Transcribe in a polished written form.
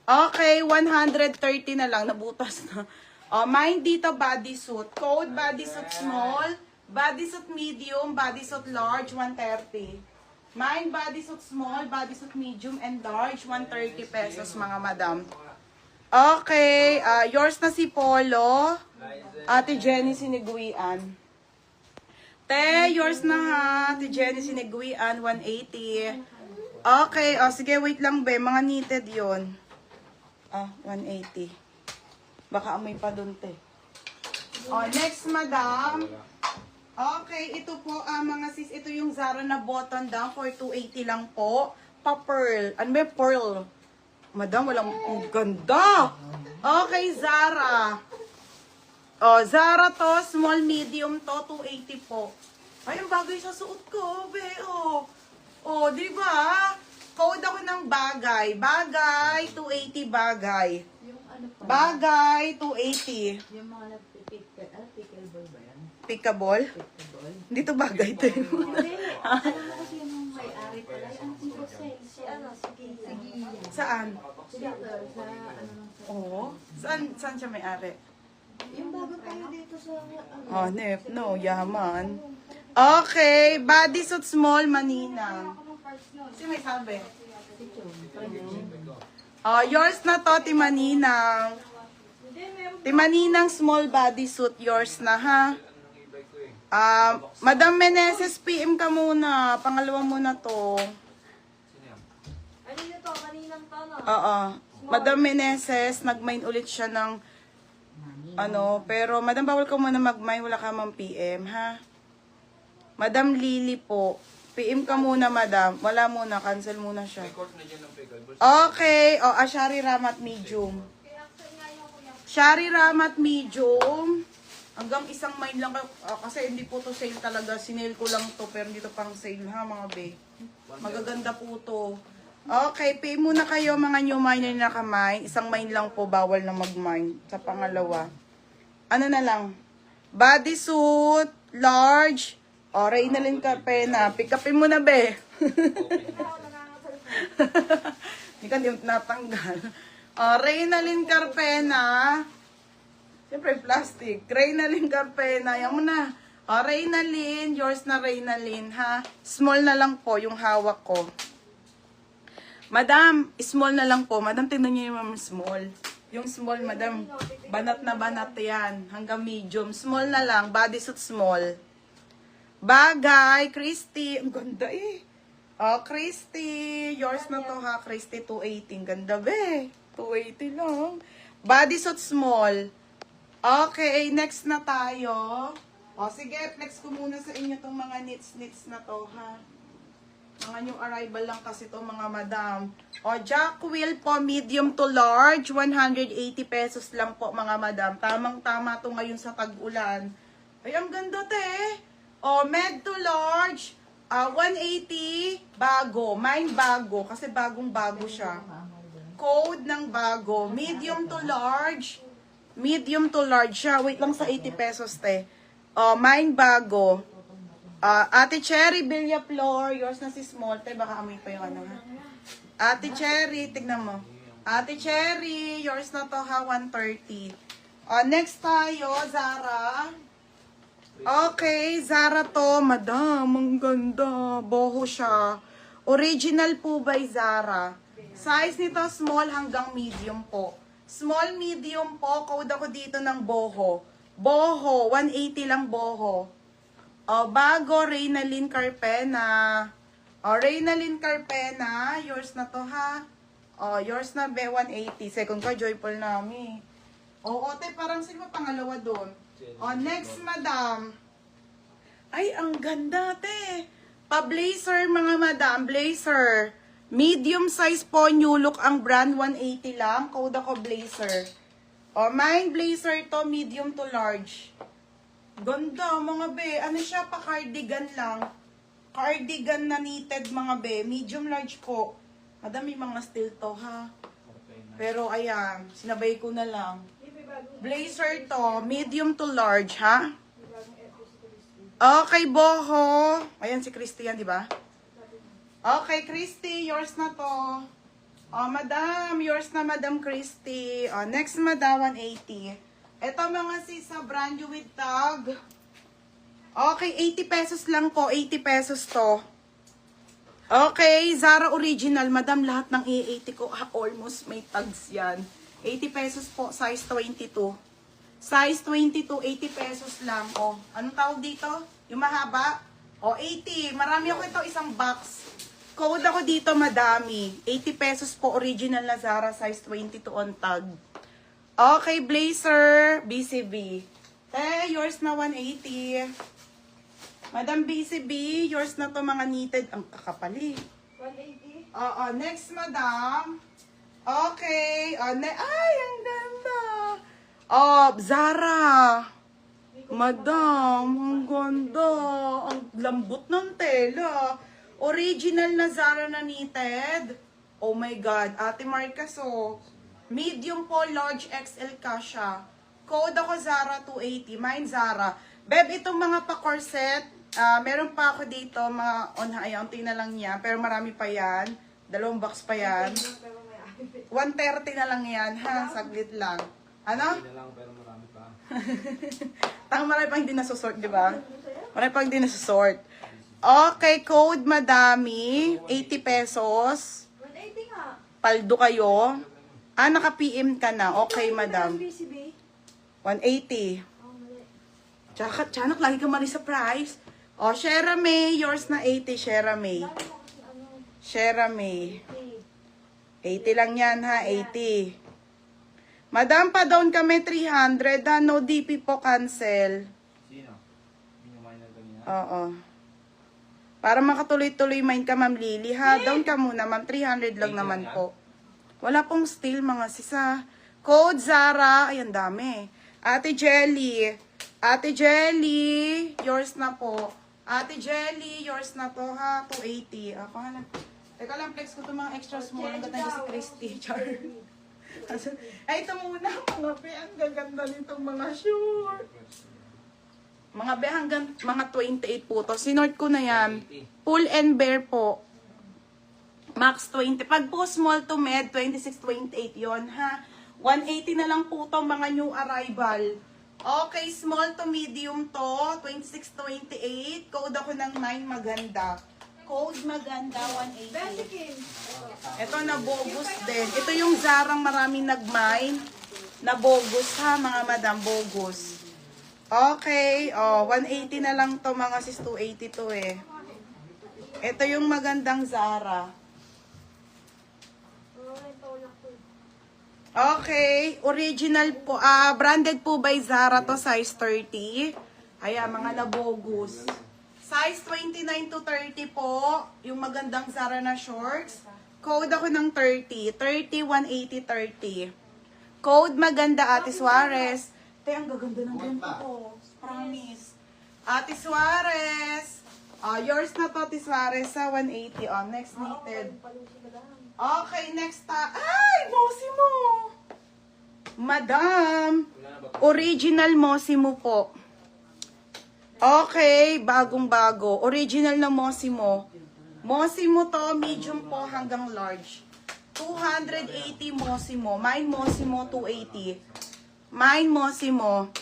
Okay, 130 na lang. Nabutas na. Mine dito bodysuit. Code bodysuit small, bodysuit medium, bodysuit large, 130. Mine bodysuit small, bodysuit medium, and large, 130 pesos mga madam. Okay, yours na si Polo. Ate Jenny Siniguian. Te, yours na ha. Ate Jenny Siniguian, 180. Okay, sige, wait lang be. Mga knitted yon. 180. Baka amoy pa dun, te. Next, madam. Okay, ito po, mga sis, ito yung Zara na button down for 280 lang po. Pa-pearl. Ano ba yung pearl? Madam, walang ganda. Okay, Zara. Zara to, small, medium to, 280 po. Ay, ang bagay sa suot ko, be, di ba? Code ako ng bagay. Bagay, 280 bagay. Yung ano pa? Bagay, 280. Yung mga nagpipickleball ba yan? Pickable? Pickleball? Hindi to bagay to. Hindi. Alam mo kasi yung may-ari pala. Ang tipo sale. Si ano? Sige. Saan? Sige. Sa ano lang sa... Oo. Saan siya may-ari? Yung bago tayo dito sa ano. No, yaman. Okay, bodysuit small, manina. Kasi may sabi. Yours na to, Timaninang. Timaninang small bodysuit, yours na ha. Madam Meneses, PM ka muna. Pangalawa muna to. Ano nito? Kaninang to, no? Oo. Madam Meneses, nag-mine ulit siya ng pero madam, bawal ka muna mag-mine, wala ka mang PM, ha? Madam Lily po, PM ka muna, madam. Wala muna, cancel muna siya. Okay, Shari Ramat medium. Shari Ramat medium. Hanggang isang mine lang, kasi hindi po to sale talaga. Sinale ko lang to, pero dito pang sale, ha, mga be. Magaganda po to. Okay, pay muna kayo mga new miner na kamay. Isang mine lang po, bawal na mag-mine. Sa pangalawa. Ano na lang? Bodysuit, large. Reynalyn Carpena. Pick upin mo na, be. Hindi ka natanggal. Reynalyn Carpena. Siyempre, plastic. Reynalyn Carpena. Yan mo na. Reynalyn. Yours na Reynalyn, ha? Small na lang po yung hawak ko. Madam, small na lang po. Madam, tingnan niyo yung small. Yung small, madam, banat na banat yan. Hanggang medium. Small na lang. Bodysuit small. Bagay, Christy. Ang ganda eh. Christy. Yours na to ha, Christy. 280. Ganda be. 280 lang. Bodysuit small. Okay, next na tayo. Sige, flex ko muna sa inyo tong mga knits na to ha. Mga new arrival lang kasi to mga madam. Jack Will po, medium to large, 180 pesos lang po mga madam. Tamang-tama to ngayon sa tag-ulan. Ay, ang ganda te. Med to large, 180, bago. Mine bago, kasi bagong-bago siya. Code ng bago. Medium to large siya. Wait lang sa 80 pesos te. Mine bago. Ate Cherry, Villa Floor, yours na si Small. Te, baka amoy pa yung ano ha. Ate Cherry, tignan mo. Ate Cherry, yours na to ha, 130. Next tayo, Zara. Okay, Zara to, madam, ang ganda. Boho siya. Original po by Zara. Size nito, small hanggang medium po. Small, medium po, code ako dito ng boho. Boho, 180 lang boho. Bago, Reynalyn Carpena. Reynalyn Carpena. Yours na to, ha? Yours na, be, 180. Second ka, Joyful Nami. Te, parang sino pangalawa doon? Next, madam. Ay, ang ganda, te. Pa-blazer, mga madam. Blazer. Medium size po, new look ang brand. 180 lang. Code ako, blazer. Mine, blazer to, medium to large. Ganda, mga be. Ano siya, pa-cardigan lang. Cardigan na knitted, mga be. Medium large po. Madami mga steel to, ha? Pero, ayan. Sinabay ko na lang. Blazer to, medium to large, ha? Okay, Boho. Ayan si Christy yan, di ba? Okay, Christy, yours na to. Oh, Madam, yours na, Madam Christy. Oh, next, Madam, 180. Ito mga sisa, brand new with tag. Okay, 80 pesos lang po. 80 pesos to. Okay, Zara Original. Madam, lahat ng A80 ko, almost may tags yan. 80 pesos po, size 22. Size 22, 80 pesos lang. O, anong tawag dito? Yung mahaba? O, 80. Marami ako ito, isang box. Code ako dito, madami. 80 pesos po, original na Zara, size 22 on tag. Okay, Blazer, BCB. Yours na 180. Madam BCB, yours na to mga knitted. Ang kakapali. 180? Oo, next, madam. Okay. Ay, ang ganda. Oh, Zara. Madam, ang ganda. Ang lambot ng tela. Original na Zara na knitted. Oh my God. Ate Marcas, oh. Medium po, large XL kasha. Code ako Zara 280. Mine Zara. Beb, itong mga pa-corset, meron pa ako dito, mga on-hayaunti na lang yan. Pero marami pa yan. 2 box pa yan. 130 na lang yan, ha? Saglit lang. Ano? Hindi na lang, pero marami pa. Marami pang hindi nasusort, di ba? Marami pang hindi nasusort. Okay, code madami. 80 pesos. 180 nga. Paldo kayo. Naka-PM ka na. Okay, madam. BCB? 180. Oh, mali. Tiyanak, lagi ka mali sa price. O, Shera May. Yours na 80, Shera May. Dami mo kasi ano. Shera May. 80. 80 lang yan, ha? 80. Madam, pa down kami 300, ha? No DP po, cancel. Sino? Hindi nyo minor kanina? Oo. Para makatuloy-tuloy mine ka, Ma'am Lily, ha? Down ka muna, Ma'am. 300 lang 80 naman lang yan? po. Wala pong steal, mga sisa. Code Zara. Ayan, dami. Ate Jelly. Ate Jelly. Yours na po. Ate Jelly. Yours na to, ha? 280. Ako nga lang. Teka lang, flex ko itong mga extra small. Ang ganda niya si Christy. Char. Ay, ito muna. Mga pe, ang gaganda nitong mga short. Mga be, hanggang mga 28 po to. Sinort ko na yan. Pull and bear po. Max 20. Pag po small to med, 26, 28 yon, ha? 180 na lang po to mga new arrival. Okay, small to medium to, 26, 28. Code ako ng 9, maganda. Code maganda, 180. Basikin. Ito na bogus din. Ito yung Zarang maraming nag-mine. Na bogus, ha, mga madam, bogus. Okay, 180 na lang to, mga sis, 280 to eh. Ito yung magandang Zara. Okay, original po, branded po by Zara to, size 30. Ayan, mga nabogus. Size 29 to 30 po, yung magandang Zara na shorts. Code ako ng 30, 30, 180, 30. Code maganda, Ate Suarez. Te, ang gaganda ng ganito ko. Promise. Ate Suarez. Yours na to, Ate Suarez, sa 180. Next knitted. Okay, next ay, Mosimo! Madam! Original Mosimo po. Okay, bagong-bago. Original na Mosimo. Mosimo to, medium po hanggang large. 280 Mosimo. Mine Mosimo, 280. Mine Mosimo.